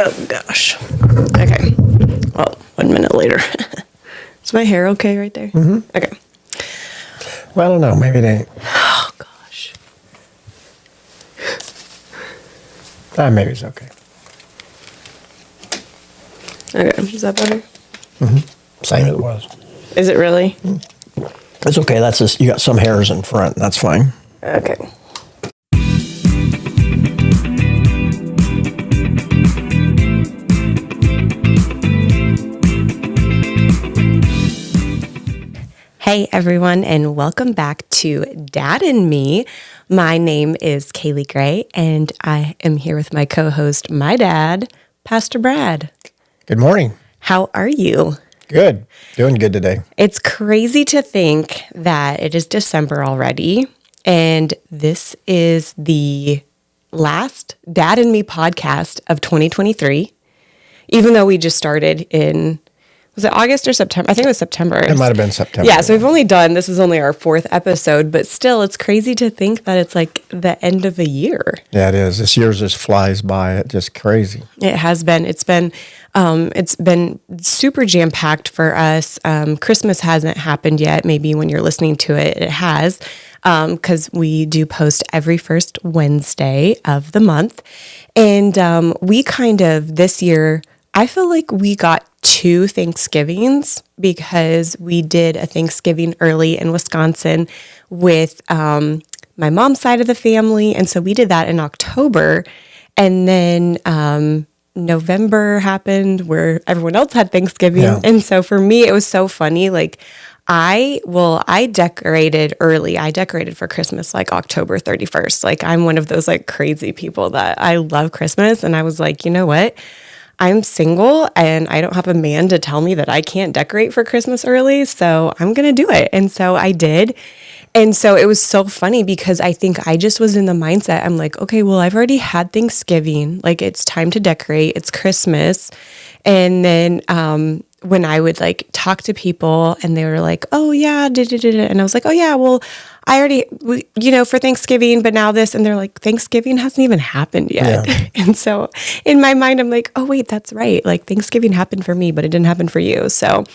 Oh, gosh. Okay. Well, 1 minute later. Is my hair okay right there? Mm-hmm. Okay. Well, I don't know. Maybe it ain't. Oh, gosh. Maybe it's okay. Okay. Is that better? Same as it was. Is it really? It's okay. That's just, you got some hairs in front. That's fine. Okay. Hey everyone, and welcome back to Dad and Me. My name is Kaylee Gray, and I am here with my co-host, my dad, Pastor Brad. Good morning. How are you? Good. Doing good today. It's crazy to think that it is December already, and this is the last Dad and Me podcast of 2023, even though we just started in... Was it August or September? I think it was September. It might have been September. Yeah, so we've only done, this is only our 4th episode, but still, it's crazy to think that it's like the end of a year. Yeah, it is. This year just flies by. It's just crazy. It has been. It's been super jam-packed for us. Christmas hasn't happened yet. Maybe when you're listening to it, it has, because we do post every first Wednesday of the month. And we kind of, this year, I feel like we got 2 Thanksgivings because we did a Thanksgiving early in Wisconsin with my mom's side of the family. And so we did that in October. And then November happened where everyone else had Thanksgiving. Yeah. And so for me, it was so funny. Like I decorated early. I decorated for Christmas like October 31st. Like I'm one of those like crazy people that I love Christmas. And I was like, you know what? I'm single and I don't have a man to tell me that I can't decorate for Christmas early, so I'm going to do it. And so I did. And so it was so funny because I think I just was in the mindset. I'm like, okay, well, I've already had Thanksgiving. Like it's time to decorate. It's Christmas. And then when I would like talk to people and they were like, oh yeah, and I was like, oh yeah, well, I already, for Thanksgiving, but now this, and they're like, Thanksgiving hasn't even happened yet. Yeah. And so in my mind, I'm like, oh wait, that's right. Like Thanksgiving happened for me, but it didn't happen for you. So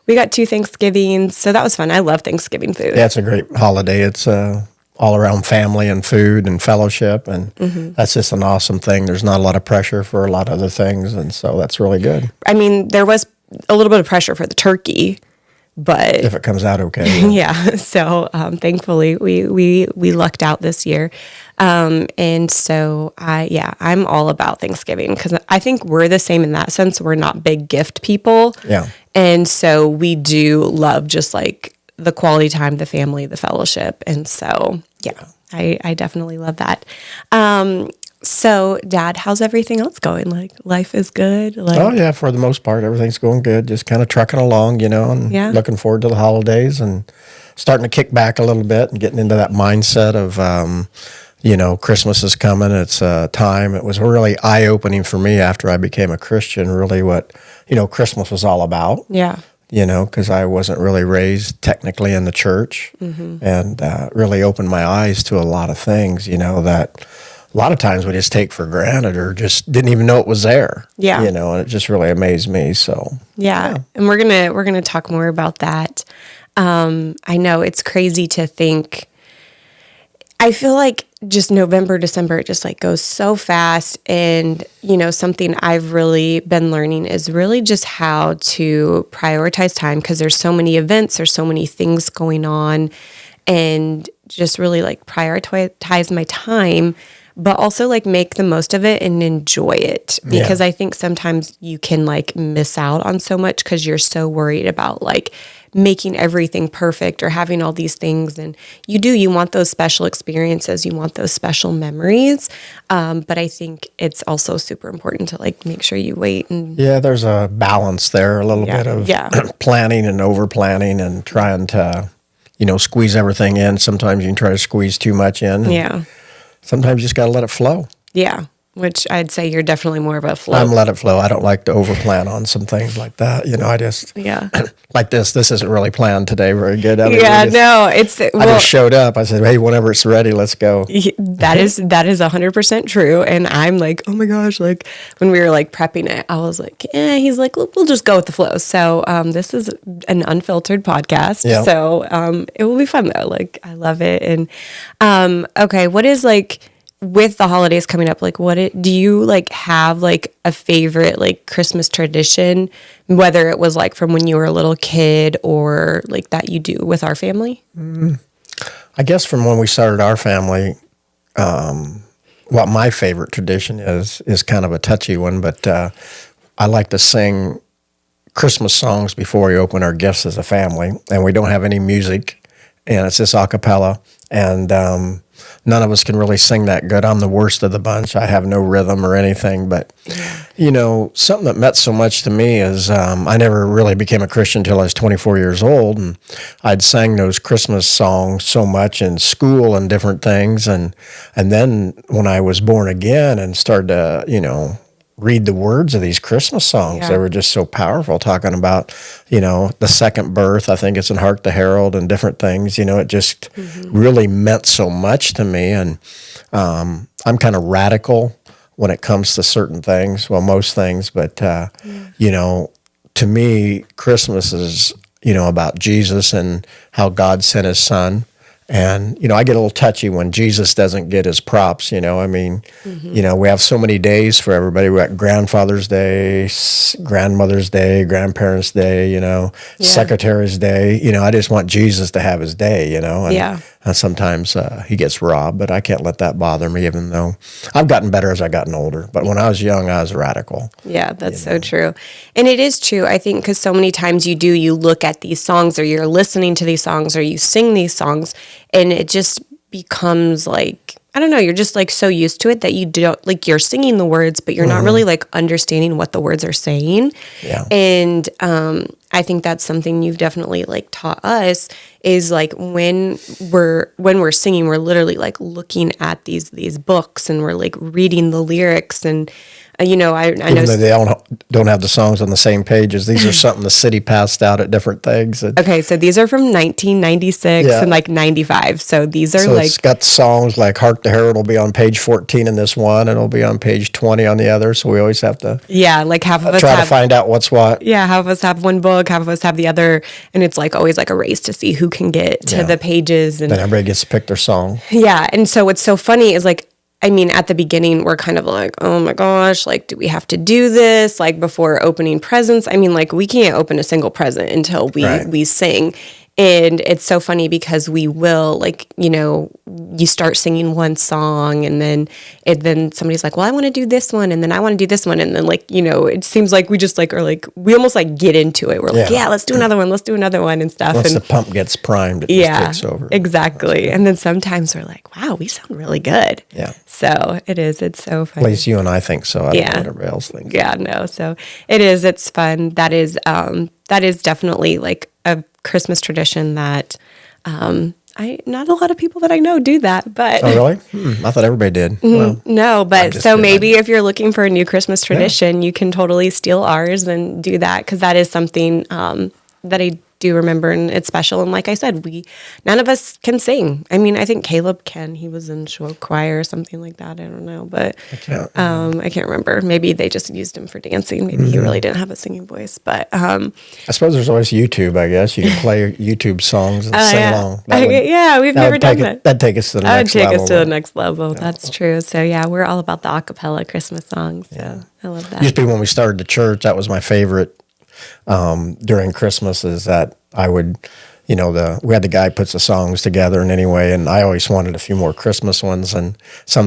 we got 2 Thanksgivings. So that was fun. I love Thanksgiving food. Yeah, it's a great holiday. It's all around family and food and fellowship. And that's just an awesome thing. There's not a lot of pressure for a lot of other things. And so that's really good. I mean, there was a little bit of pressure for the turkey, but if it comes out okay. Yeah. So thankfully we lucked out this year. And so I'm all about Thanksgiving because I think we're the same in that sense. We're not big gift people. Yeah. And so we do love just like the quality time, the family, the fellowship. And so, yeah, I definitely love that. So, Dad, how's everything else going? Like, life is good? Like, oh, yeah, for the most part, everything's going good. Just kind of trucking along, and looking forward to the holidays and starting to kick back a little bit and getting into that mindset of, Christmas is coming. It's time. It was really eye-opening for me after I became a Christian, really what, Christmas was all about. Yeah. Because I wasn't really raised technically in the church and really opened my eyes to a lot of things, that a lot of times we just take for granted or just didn't even know it was there. Yeah. And it just really amazed me. So yeah. And we're gonna talk more about that. I know it's crazy to think. I feel like just November, December, it just like goes so fast. And, something I've really been learning is really just how to prioritize time because there's so many events, there's so many things going on, and just really like prioritize my time, but also like make the most of it and enjoy it because I think sometimes you can like miss out on so much because you're so worried about like making everything perfect or having all these things. And you want those special experiences, you want those special memories. But I think it's also super important to like make sure you wait. And there's a balance there, a little bit of planning and over planning and trying to, squeeze everything in. Sometimes you can try to squeeze too much in. Yeah. Sometimes you just got to let it flow. Yeah. which I'd say you're definitely more of a flow. I'm let it flow. I don't like to overplan on some things like that. You know, I just like this. This isn't really planned today very good. I mean, I just showed up. I said, hey, whenever it's ready, let's go. That is 100% true. And I'm like, oh my gosh, like when we were like prepping it, I was like, he's like, we'll just go with the flow. So this is an unfiltered podcast. Yeah. So it will be fun though. Like I love it. And okay, what is like, with the holidays coming up, like do you like have like a favorite like Christmas tradition, whether it was like from when you were a little kid or like that you do with our family? I guess from when we started our family, what my favorite tradition is kind of a touchy one, but I like to sing Christmas songs before we open our gifts as a family, and we don't have any music, and it's just a cappella, and none of us can really sing that good. I'm the worst of the bunch. I have no rhythm or anything. But, you know, something that meant so much to me is I never really became a Christian until I was 24 years old. And I'd sang those Christmas songs so much in school and different things. And then when I was born again and started to, you know, read the words of these Christmas songs. They were just so powerful, talking about, you know, the second birth. I think it's in Hark the Herald and different things. You know, it just really meant so much to me. And I'm kind of radical when it comes to certain things. Well, most things. But, you know, to me, Christmas is, you know, about Jesus and how God sent his son. And, you know, I get a little touchy when Jesus doesn't get his props, you know. I mean, you know, we have so many days for everybody. We got Grandfather's Day, Grandmother's Day, Grandparents' Day, you know, Secretary's Day. You know, I just want Jesus to have his day, you know. And sometimes he gets robbed, but I can't let that bother me, even though I've gotten better as I've gotten older. But when I was young, I was radical. Yeah, that's so true. And it is true, I think, because so many times you look at these songs or you're listening to these songs or you sing these songs, and it just becomes like, I don't know, you're just like so used to it that you don't, like you're singing the words, but you're not really like understanding what the words are saying. Yeah. And I think that's something you've definitely like taught us is like when we're singing, we're literally like looking at these books and we're like reading the lyrics and you know, I know even though they don't have the songs on the same pages. These are something the city passed out at different things. Okay, so these are from 1996 and like 95. So these are like it's got songs like "Hark the Herald" will be on page 14 in this one, and it'll be on page 20 on the other. So we always have to like half of us try to find out what's what. Yeah, half of us have one book, half of us have the other, and it's like always like a race to see who can get to the pages. And then everybody gets to pick their song. Yeah, and so what's so funny is like, I mean, at the beginning, we're kind of like, oh my gosh, like, do we have to do this? Like, before opening presents? I mean, like, we can't open a single present until we sing. And it's so funny because we will, like, you know, you start singing one song and then somebody's like, well, I want to do this one. And then I want to do this one. And then, like, you know, it seems like we just like are like, we almost like get into it. We're like, yeah, let's do another one. Let's do another one and stuff. Once and the pump gets primed, it just takes over. Exactly. And then sometimes we're like, wow, we sound really good. Yeah. So it is. It's so fun. At least you and I think so. I don't know what everybody else thinks. Yeah, no. So it is. It's fun. That is definitely like a Christmas tradition that not a lot of people that I know do that, but oh really? I thought everybody did. Well, no, but so maybe if you're looking for a new Christmas tradition, you can totally steal ours and do that because that is something that I do remember and it's special. And like I said, none of us can sing. I mean, I think Caleb can. He was in show choir or something like that. I don't know, but I can't remember. Maybe they just used him for dancing. Maybe he really didn't have a singing voice. But I suppose there's always YouTube. I guess you can play YouTube songs and sing along. We've never done that. That'd take us to the next level. Take us to the next level. That's true. So yeah, we're all about the a cappella Christmas songs. So I love that. Used to be when we started the church. That was my favorite. During Christmas is that I would, you know, we had the guy puts the songs together and anyway, and I always wanted a few more Christmas ones and so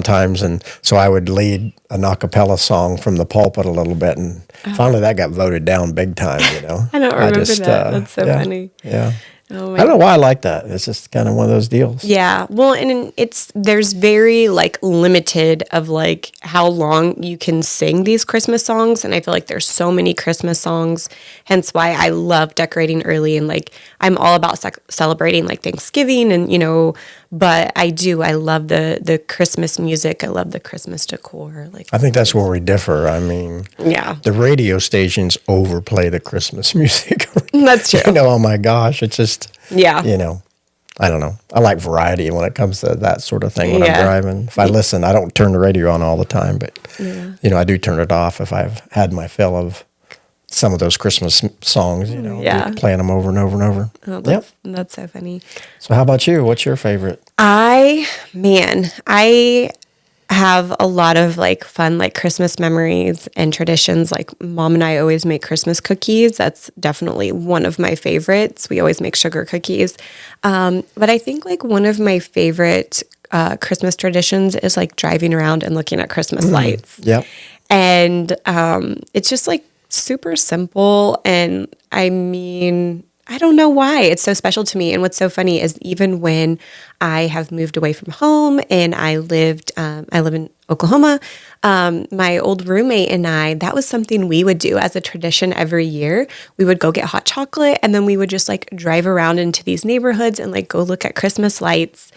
I would lead an a cappella song from the pulpit a little bit and finally that got voted down big time, you know. I don't remember that. That's so funny. Yeah. Oh I don't know why I like that. It's just kind of one of those deals. Yeah. Well, and there's very like limited of like how long you can sing these Christmas songs. And I feel like there's so many Christmas songs, hence why I love decorating early. And like, I'm all about celebrating like Thanksgiving and, you know, But I love the Christmas music. I love the Christmas decor. Like, I think that's where we differ. I mean, yeah, the radio stations overplay the Christmas music. that's true. Oh my gosh, it's just, Yeah. I don't know. I like variety when it comes to that sort of thing when I'm driving. If I listen, I don't turn the radio on all the time, but, I do turn it off if I've had my fill of some of those Christmas songs, playing them over and over and over. Oh, that's so funny. So how about you? What's your favorite? I have a lot of like fun, like Christmas memories and traditions. Like Mom and I always make Christmas cookies. That's definitely one of my favorites. We always make sugar cookies. But I think like one of my favorite Christmas traditions is like driving around and looking at Christmas lights. Yep. And it's just like super simple. And I mean, I don't know why it's so special to me. And what's so funny is even when I have moved away from home and I live in Oklahoma, my old roommate and I, that was something we would do as a tradition every year. We would go get hot chocolate and then we would just like drive around into these neighborhoods and like go look at Christmas lights.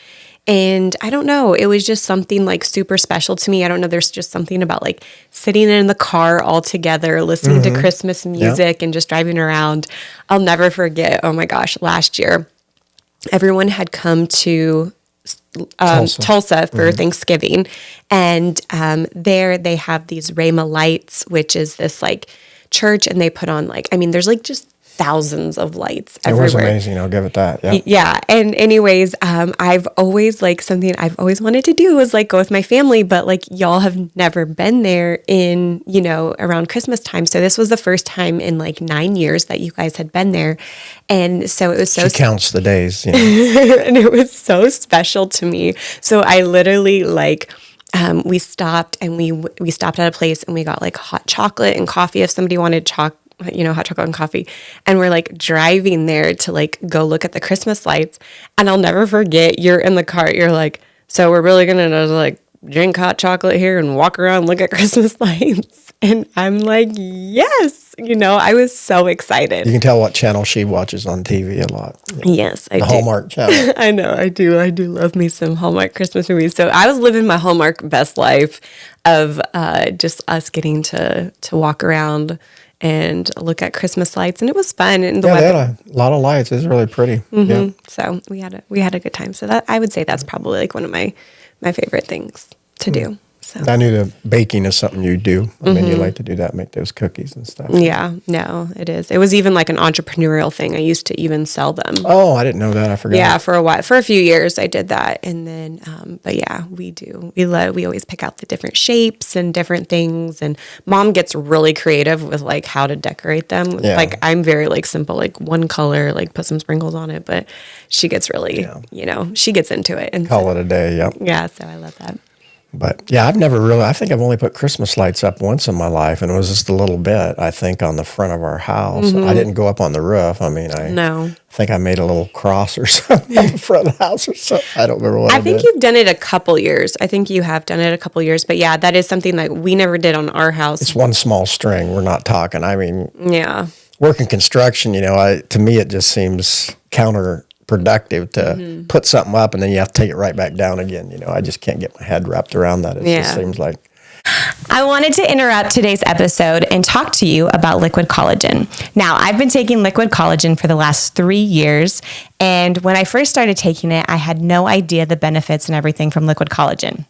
And I don't know, it was just something like super special to me. I don't know, there's just something about like sitting in the car all together, listening to Christmas music and just driving around. I'll never forget, oh my gosh, last year, everyone had come to Tulsa for Thanksgiving. And there they have these Rhema lights, which is this like church, and they put on like, I mean, there's like just thousands of lights everywhere. It was amazing. I'll give it that. Yeah. Yeah. And anyways, I've always like something I've always wanted to do was like go with my family, but like y'all have never been there in, around Christmas time. So this was the first time in like 9 years that you guys had been there. And so it was so... She counts the days. and it was so special to me. So I literally like... we stopped and we stopped at a place and we got like hot chocolate and coffee if somebody wanted hot chocolate and coffee. And we're like driving there to like go look at the Christmas lights. And I'll never forget, you're in the car, you're like, so we're really going to like drink hot chocolate here and walk around and look at Christmas lights. And I'm like, yes, I was so excited. You can tell what channel she watches on TV a lot. Yes, I do. The Hallmark channel. I know, I do. I do love me some Hallmark Christmas movies. So I was living my Hallmark best life of just us getting to walk around and look at Christmas lights, and it was fun. And they had a lot of lights. It was really pretty. Yeah. So we had a good time. So that I would say that's probably like one of my favorite things to do. So I knew the baking is something you do. I mean, you like to do that, make those cookies and stuff. Yeah, no, it is. It was even like an entrepreneurial thing. I used to even sell them. Oh, I didn't know that. I forgot. Yeah, for a while, for a few years, I did that, and then, but yeah, we do. We always pick out the different shapes and different things, and Mom gets really creative with like how to decorate them. Yeah. Like I'm very like simple, like one color, like put some sprinkles on it, but she gets really, she gets into it and call it a day. Yep. Yeah, so I love that. But yeah, I think I've only put Christmas lights up once in my life, and it was just a little bit, I think, on the front of our house. I didn't go up on the roof. I mean, I think I made a little cross or something on the front of the house or something. I don't remember what I did. I think you've done it a couple years. I think you have done it a couple years. But yeah, that is something that we never did on our house. It's one small string. We're not talking. I mean, yeah. Working construction, to me, it just seems counterproductive to put something up and then you have to take it right back down again. I just can't get my head wrapped around that. It just seems like. I wanted to interrupt today's episode and talk to you about liquid collagen. Now, I've been taking liquid collagen for the last 3 years, and when I first started taking it, I had no idea the benefits and everything from liquid collagen.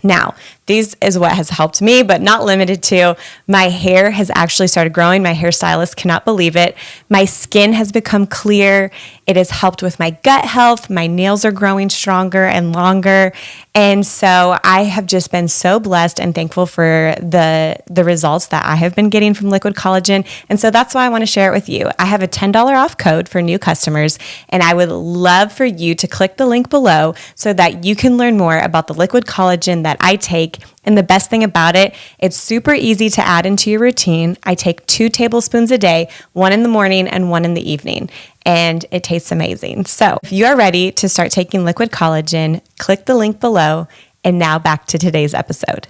Now, these is what has helped me, but not limited to. My hair has actually started growing. My hairstylist cannot believe it. My skin has become clear. It has helped with my gut health. My nails are growing stronger and longer. And so I have just been so blessed and thankful for the results that I have been getting from liquid collagen. And so that's why I want to share it with you. I have a $10 off code for new customers, and I would love for you to click the link below so that you can learn more about the liquid collagen that I take. And the best thing about it, it's super easy to add into your routine. I take 2 tablespoons a day, 1 in the morning and 1 in the evening, and it tastes amazing. So if you are ready to start taking liquid collagen, click the link below. And now back to today's episode.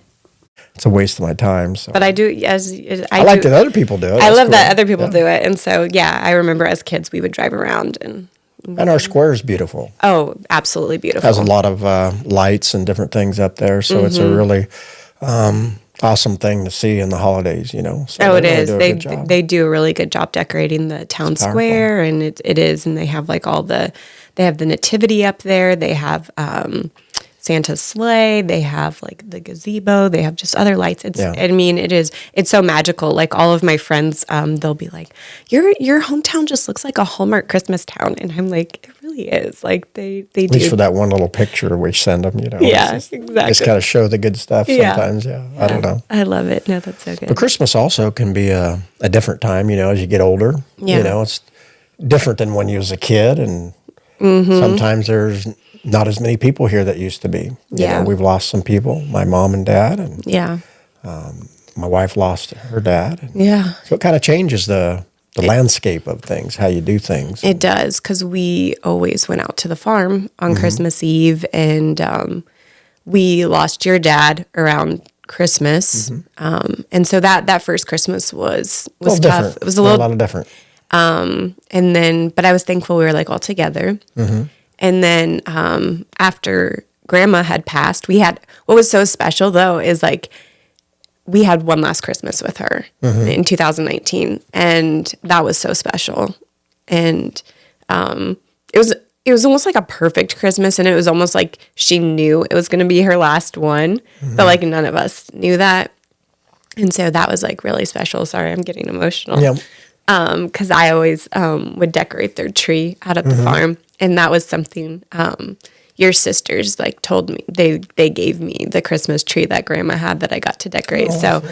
It's a waste of my time. So. But I do, I like that other people do it. I love that other people do it. And so, yeah, I remember as kids, we would drive around and And our square is beautiful. Oh, absolutely beautiful. Has a lot of lights and different things up there, so it's a really awesome thing to see in the holidays. So it is. They do a really good job decorating the town square, and it is. And they have like they have the nativity up there. They have Santa's sleigh. They have like the gazebo. They have just other lights. I mean, it's so magical. Like all of my friends, they'll be like, your hometown just looks like a Hallmark Christmas town. And I'm like, it really is. Like they do. At least for that one little picture we send them, Yeah, exactly. Just got to show the good stuff sometimes. Yeah. I don't know. I love it. No, that's so good. But Christmas also can be a different time, as you get older. Yeah. It's different than when you was a kid. And sometimes there's not as many people here that used to be. We've lost some people, my mom and dad, and my wife lost her dad. So it kind of changes the landscape of things, how you do things. It does, because we always went out to the farm on Christmas Eve, and we lost your dad around Christmas. And so that first Christmas was tough. Different. It was a lot different. But I was thankful we were like all together. And then after Grandma had passed, what was so special though is like we had one last Christmas with her in 2019, and that was so special. And it was almost like a perfect Christmas, and it was almost like she knew it was going to be her last one, but like none of us knew that. And so that was like really special. Sorry, I'm getting emotional. Yeah. Because I always would decorate their tree out at the farm, and that was something your sisters like told me. They gave me the Christmas tree that Grandma had that I got to decorate. So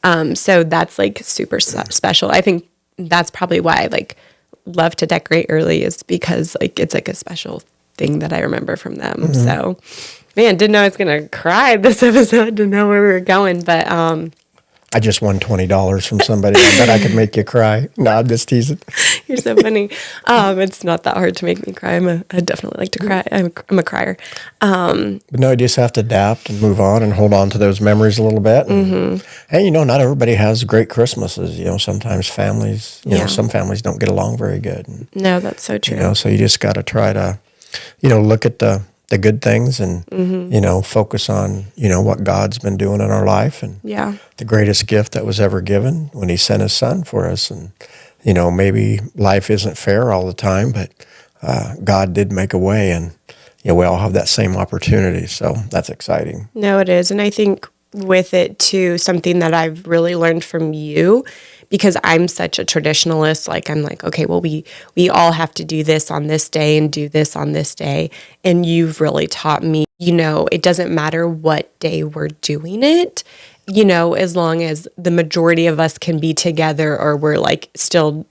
that's like super special. I think that's probably why I like love to decorate early, is because like it's like a special thing that I remember from them. So, man, didn't know I was gonna cry this episode. Didn't know where we were going, but I just won $20 from somebody. I bet I could make you cry. No, I'm just teasing. You're so funny. It's not that hard to make me cry. I definitely like to cry. I'm a crier. But no, you just have to adapt and move on and hold on to those memories a little bit. And not everybody has great Christmases. Sometimes families, some families don't get along very good. And, no, that's so true. So you just got to try to, look at the good things and, focus on, what God's been doing in our life. And the greatest gift that was ever given when he sent his son for us. And, maybe life isn't fair all the time, but God did make a way, and, we all have that same opportunity. So that's exciting. No, it is. And I think with it too, something that I've really learned from you, because I'm such a traditionalist, like I'm like, okay, well, we all have to do this on this day and do this on this day. And you've really taught me, it doesn't matter what day we're doing it, as long as the majority of us can be together, or we're like still,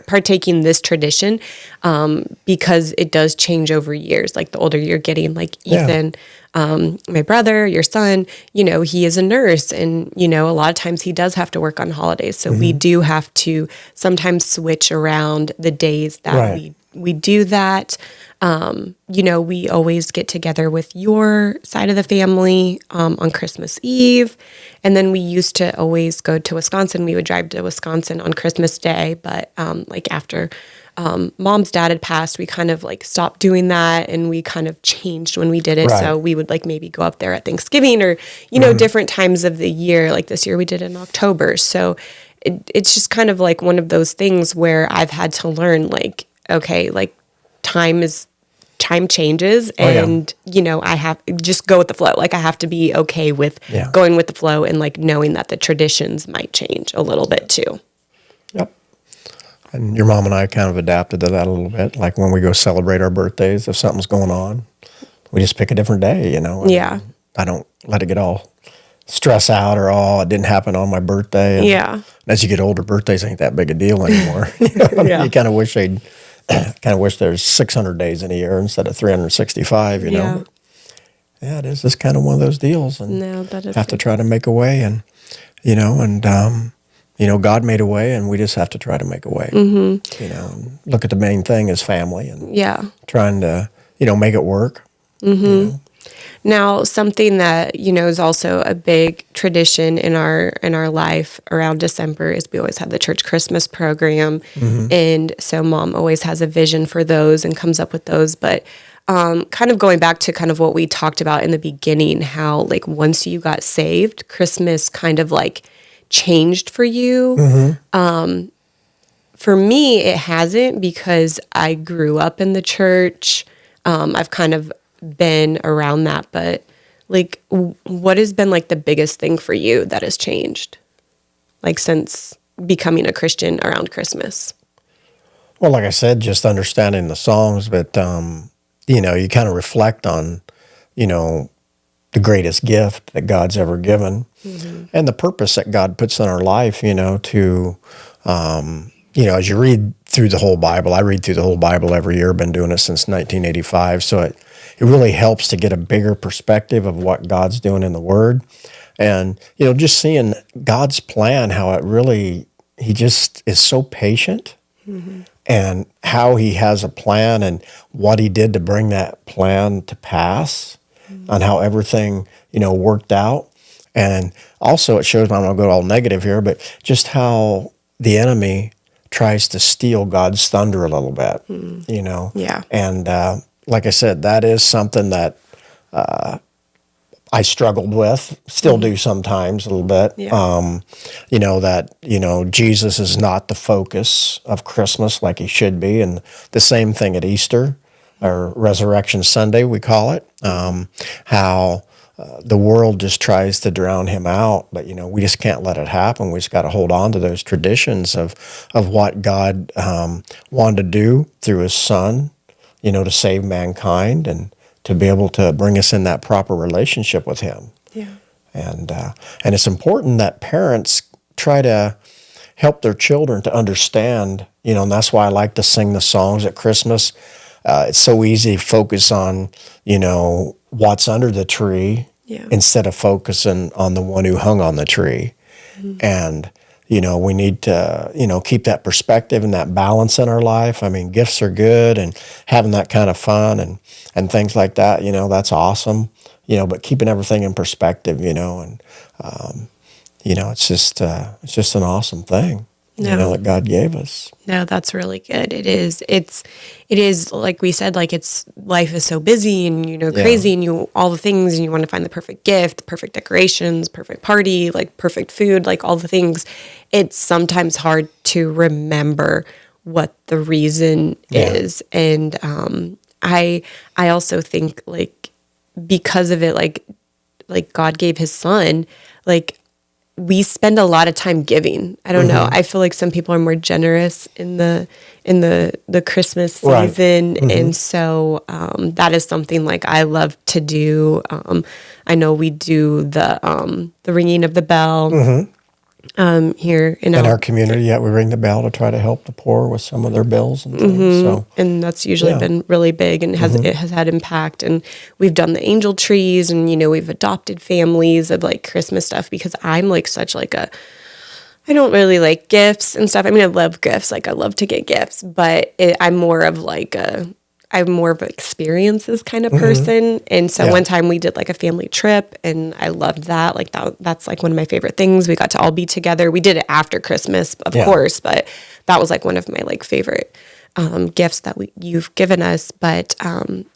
partaking this tradition, because it does change over years. Like the older you're getting, like Ethan, my brother, your son, he is a nurse, and, a lot of times he does have to work on holidays. So we do have to sometimes switch around the days that we do that. We always get together with your side of the family on Christmas Eve. And then we used to always go to Wisconsin. We would drive to Wisconsin on Christmas Day. But after Mom's dad had passed, we kind of like stopped doing that, and we kind of changed when we did it. Right. So we would like maybe go up there at Thanksgiving, or, different times of the year. Like this year we did it in October. So it's just kind of like one of those things where I've had to learn, like, okay, like time changes, and I have just go with the flow. Like I have to be okay with going with the flow, and like knowing that the traditions might change a little bit too. Yep. And your mom and I kind of adapted to that a little bit. Like when we go celebrate our birthdays, if something's going on, we just pick a different day, and I don't let it get all stress out, or it didn't happen on my birthday. And as you get older, birthdays ain't that big a deal anymore. You kind of wish there's 600 days in a year instead of 365, Yeah, it is. It's kind of one of those deals. And that is have to try to make a way, and, God made a way, and we just have to try to make a way. And look at the main thing is family, and trying to, make it work. Now, something that, is also a big tradition in our life around December is we always have the church Christmas program. And so Mom always has a vision for those and comes up with those. But kind of going back to kind of what we talked about in the beginning, how like once you got saved, Christmas kind of like changed for you. For me, it hasn't, because I grew up in the church. I've kind of been around that, but like, what has been like the biggest thing for you that has changed, like since becoming a Christian around Christmas? Well, like I said, just understanding the songs, but you kind of reflect on, the greatest gift that God's ever given, and the purpose that God puts in our life. To as you read through the whole Bible, I read through the whole Bible every year. Been doing it since 1985, so it really helps to get a bigger perspective of what God's doing in the Word, and just seeing God's plan, how it really, He just is so patient, and how He has a plan and what He did to bring that plan to pass, and how everything worked out, and also it shows. I'm not going to go all negative here, but just how the enemy tries to steal God's thunder a little bit, Yeah. And like I said, that is something that I struggled with, still do sometimes a little bit. Yeah. That Jesus is not the focus of Christmas like He should be, and the same thing at Easter, or Resurrection Sunday, we call it. How the world just tries to drown Him out, but we just can't let it happen. We just got to hold on to those traditions of what God wanted to do through His Son, to save mankind and to be able to bring us in that proper relationship with Him. Yeah. And it's important that parents try to help their children to understand, and that's why I like to sing the songs at Christmas. It's so easy to focus on, what's under the tree, instead of focusing on the one who hung on the tree. And, we need to, keep that perspective and that balance in our life. I mean, gifts are good, and having that kind of fun and things like that, that's awesome, but keeping everything in perspective, and, it's just an awesome thing. That God gave us. No, that's really good. It is. It is like we said. Like life is so busy and crazy, and all the things, and you want to find the perfect gift, perfect decorations, perfect party, like perfect food, like all the things. It's sometimes hard to remember what the reason is, and I also think like because of it, like God gave His Son, like. We spend a lot of time giving. I don't know. I feel like some people are more generous in the Christmas season, and so that is something like I love to do. I know we do the ringing of the bell here in our community. Yeah, we ring the bell to try to help the poor with some of their bills and things. So, and that's usually been really big, and it has had impact. And we've done the angel trees, and we've adopted families of like Christmas stuff, because I'm like such like I don't really like gifts and stuff. I mean, I love gifts, like I love to get gifts, but I'm more of an experiences kind of person. And so one time we did like a family trip, and I loved that. Like that's like one of my favorite things. We got to all be together. We did it after Christmas, of course, but that was like one of my like favorite gifts that you've given us. But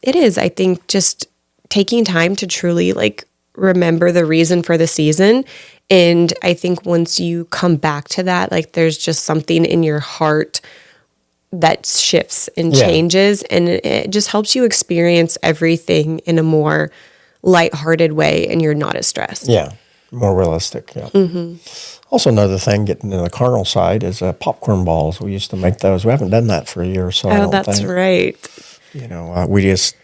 it is, I think, just taking time to truly like remember the reason for the season. And I think once you come back to that, like there's just something in your heart that shifts and changes, and it just helps you experience everything in a more lighthearted way, and you're not as stressed. Yeah, more realistic. Yeah. Also, another thing, getting to the carnal side, is popcorn balls. We used to make those. We haven't done that for a year or so. Oh, that's right. We just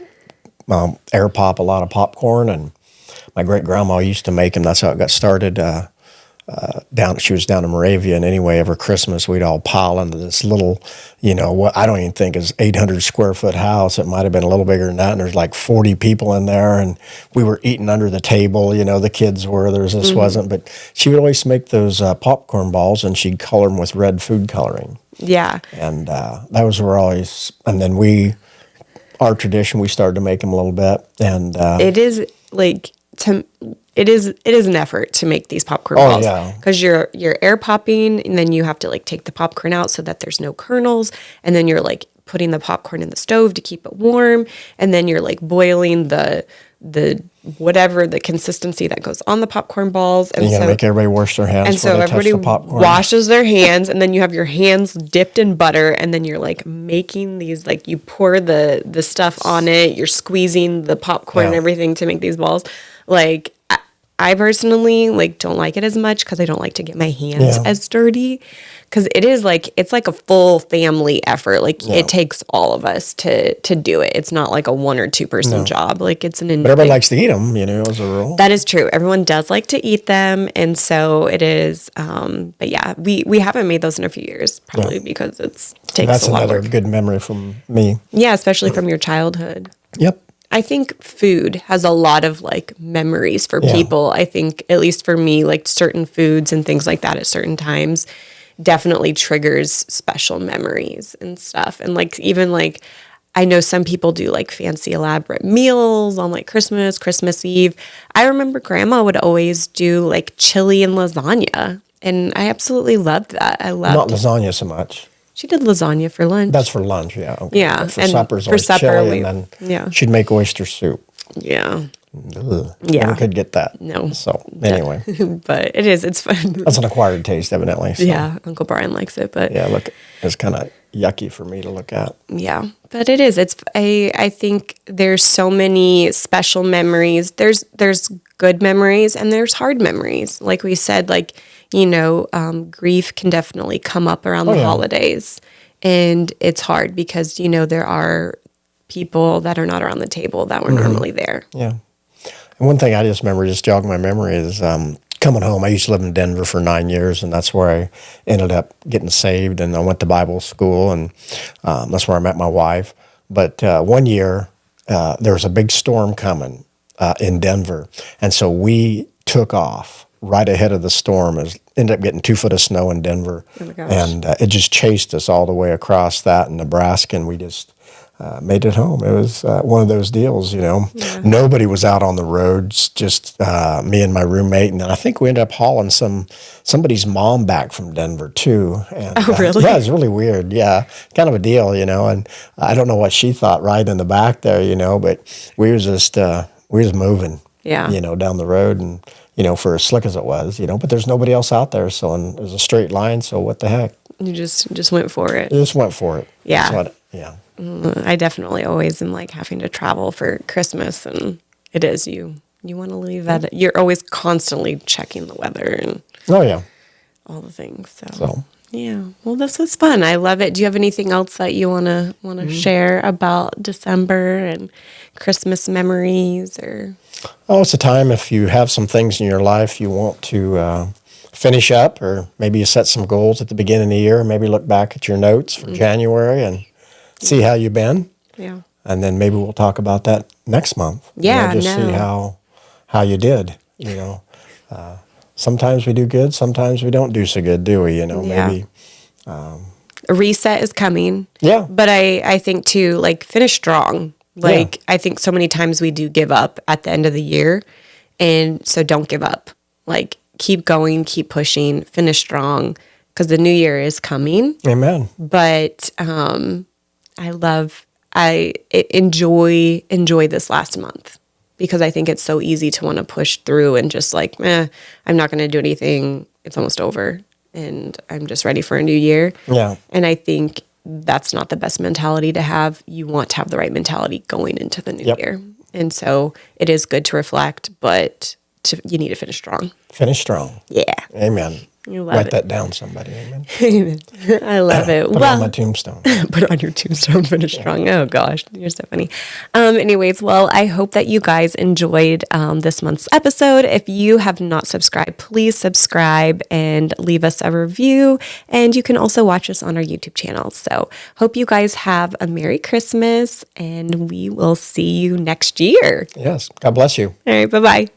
air pop a lot of popcorn, and my great grandma used to make them. That's how it got started. She was down in Moravia, and anyway, every Christmas we'd all pile into this little, what I don't even think is 800 square foot house. It might have been a little bigger than that, and there's like 40 people in there, and we were eating under the table. The kids were. This wasn't, but she would always make those popcorn balls, and she'd color them with red food coloring. Yeah, and those were always. And then our tradition. We started to make them a little bit, and it is like it is an effort to make these popcorn balls because you're air popping, and then you have to like take the popcorn out so that there's no kernels, and then you're like putting the popcorn in the stove to keep it warm, and then you're like boiling the whatever the consistency that goes on the popcorn balls, and you make everybody wash their hands. And so everybody washes their hands, and then you have your hands dipped in butter, and then you're like making these, like you pour the stuff on it, you're squeezing the popcorn and everything to make these balls. Like I personally like don't like it as much because I don't like to get my hands as dirty. Because it is like, it's like a full family effort. Like it takes all of us to do it. It's not like a 1 or 2 person job. Like it's but everybody likes to eat them, as a rule. That is true. Everyone does like to eat them. And so it is, but yeah, we haven't made those in a few years, probably because it takes a lot of work. That's another good memory from me. Yeah, especially from your childhood. Yep. I think food has a lot of like memories for people. I think, at least for me, like certain foods and things like that at certain times definitely triggers special memories and stuff. And like, even like, I know some people do like fancy elaborate meals on like Christmas Eve. I remember grandma would always do like chili and lasagna. And I absolutely loved that. I loved Not lasagna so much. She did lasagna for lunch. That's for lunch, yeah. Okay. Yeah. But for supper's always chili, and then she'd make oyster soup. Yeah. Ugh. Never could get that. No. So anyway. But it's fun. That's an acquired taste, evidently. So. Yeah, Uncle Brian likes it, but yeah, look, it's kind of yucky for me to look at. Yeah, but it is. I think there's so many special memories. There's good memories and there's hard memories. Like we said, like, grief can definitely come up around the holidays, and it's hard because there are people that are not around the table that were normally there. Yeah. And one thing I just remember, just jogging my memory, is coming home. I used to live in Denver for 9 years, and that's where I ended up getting saved. And I went to Bible school, and that's where I met my wife. But one year, there was a big storm coming in Denver, and so we took off right ahead of the storm. Ended up getting 2 foot of snow in Denver, and it just chased us all the way across that in Nebraska, and we just made it home. It was one of those deals, Nobody was out on the roads, just me and my roommate. And then I think we ended up hauling somebody's mom back from Denver, too. And, really? Yeah, it was really weird. Yeah, kind of a deal, And I don't know what she thought riding in the back there, but we was just moving, down the road. And, for as slick as it was, but there's nobody else out there. So it was a straight line. So what the heck? You just went for it. You just went for it. Yeah. Yeah. I definitely always am like having to travel for Christmas, and it is you want to leave that. You're always constantly checking the weather and all the things. So yeah, well, this was fun. I love it. Do you have anything else that you want to share about December and Christmas memories or? Oh, it's a time if you have some things in your life you want to finish up, or maybe you set some goals at the beginning of the year. Maybe look back at your notes for January and see how you've been. Yeah. And then maybe we'll talk about that next month. Yeah. Just see how you did. Sometimes we do good. Sometimes we don't do so good, do we? Maybe. A reset is coming. Yeah. But I think too, like, finish strong. Like, I think so many times we do give up at the end of the year. And so don't give up. Like, keep going, keep pushing, finish strong, because the new year is coming. Amen. But I enjoy this last month, because I think it's so easy to want to push through and just like, I'm not going to do anything. It's almost over and I'm just ready for a new year. Yeah. And I think that's not the best mentality to have. You want to have the right mentality going into the new year. And so it is good to reflect, but you need to finish strong. Finish strong. Yeah. Amen. You love Write that down, somebody. Amen. I love it. Put it on my tombstone. Put it on your tombstone, finish strong. Oh gosh, you're so funny. Anyways, well, I hope that you guys enjoyed this month's episode. If you have not subscribed, please subscribe and leave us a review. And you can also watch us on our YouTube channel. So hope you guys have a Merry Christmas, and we will see you next year. Yes. God bless you. All right. Bye-bye.